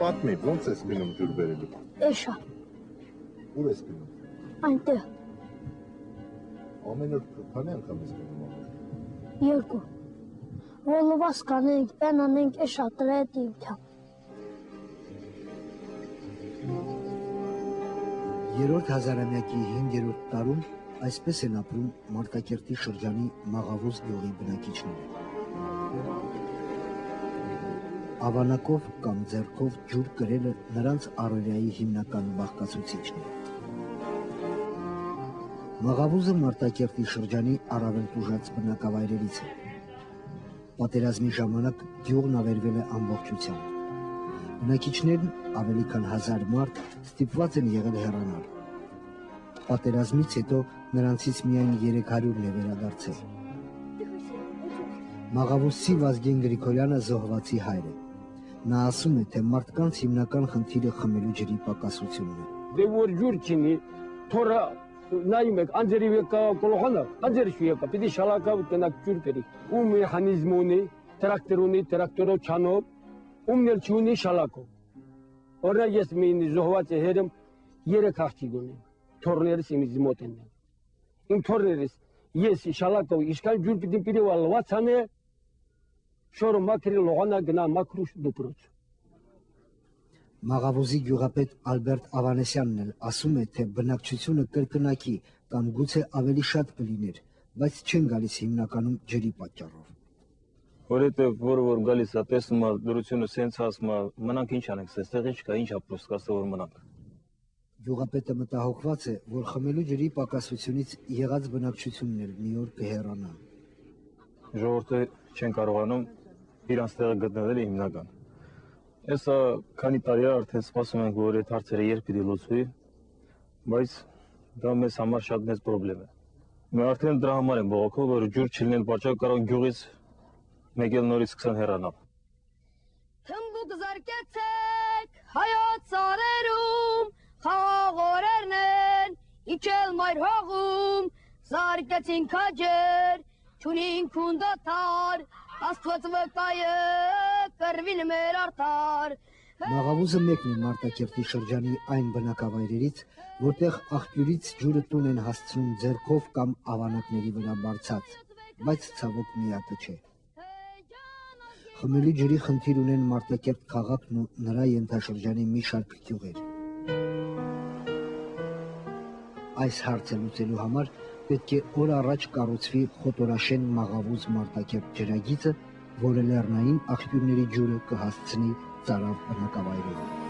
պատմի, ոնց ես գնում ջուր բերելու։ Էշա։ Ուր ես գնում։ Այնտեղ։ Ամեն օր քանի անգամ ես գնում։ Երկու։ Ոլովաս կանենք, բեն անենք էշա տրետ ինքա։ Երրորդ հազարամյակի 5-րդ տարում այսպես են ապրում Մարտակերտի շրջանի Մաղավուզ գյուղի բնակիչները։ Ավանակով կամ ձեռքով ջուր կրելը նրանց առօրյայի հիմնական բաղկացուցիչն է։ Մաղավուզը Մարտակերտի շրջանի առավել տուժած բնակավայրերից է։ Պատերազմի ժամանակ գյուղն ավերվել է ամբողջությամբ։ Բնակիչներն ավելի քան 1000 մարդ ստիպված են եղել հեռանալ։ Պատերազմից հետո նրանցից միայն 300-ն է վերադարձել։ Մաղավուսցի Վազգեն Գրիգորյանը զոհվածի հայր է։ Նա ասում է, թե մարդկանց հիմնական խնդիրը խմելու ջրի պակասությունն է։ Դե որ ջուր չինի, թորը նայում եք, անձերի եկա կոլոխանը, անձերի շու եկա, պիտի շալակավ տնակ ջուր բերի։ Ու մեխանիզմ ունի, տրակտոր ունի, տրակտորով չանով, ումն էլ չունի շալակով։ Օրինակ ես մի զոհված հերեմ 3 աղջիկ ունեմ, թորներս իմից մոտ են։ Իմ թորներս ես շալակով իշքան ջուր պիտի լված անե, շորը մաքրի լողանա գնա մաքրուշ դուպրոց։ Մաղավուզի գյուղապետ Ալբերտ Ավանեսյանն էլ ասում է, թե բնակչությունը կրկնակի կամ գուցե ավելի շատ կլիներ, բայց չեն գալիս հիմնականում ջրի պատճառով։ Որովհետև որ գալիս է, տեսնում է դրությունը սենց ասում է, մնանք ինչ անենք, այստեղ չկա, ինչ ապրոս կասը որ մնանք։ Գյուղապետը մտահոգված է, որ խմելու ջրի պակասությունից եղած բնակչությունն էլ մի օր կհեռանա։ Ժողովուրդը չեն կարողանում իրանց տեղը գտնվել է հիմնական։ Այսա քանի տարի արդեն սպասում ենք, որ այդ հարցերը երբ պիտի լուծվի, բայց դա մեզ համար շատ մեծ պրոբլեմ է։ Մենք արդեն դրա համար ենք բողոքում, որ ջուր չլինեն պատճառ կարող գյուղից մեկ էլ նորից սկսեն հեռանալ։ Թմբուկ զարկեցեք հայոց սարերում, խաղաղորերն են, իջել մայր հողում, զարկեցին քաջեր, չունին քունդաթար, Աստված վկայը կրվին մեր արդար։ Մաղավուզը մեկն է Մարտակերտի շրջանի այն բնակավայրերից, որտեղ աղբյուրից ջուրը տուն են հասցնում ձեռքով կամ ավանակների վրա բարձած, բայց ցավոք միակը չէ։ Խմելու ջրի խնդիր ունեն Մարտակերտ քաղաքն ու նրա ենթաշրջանի մի շարք գյուղեր։ Այս հարցը լուծելու համար պետք է օր առաջ կառուցվի Խոտորաշեն Մաղավուզ Մարտակերտ ջրագիծը, որը լեռնային աղբյուրների ջուրը կհասցնի ծարավ բնակավայրերում։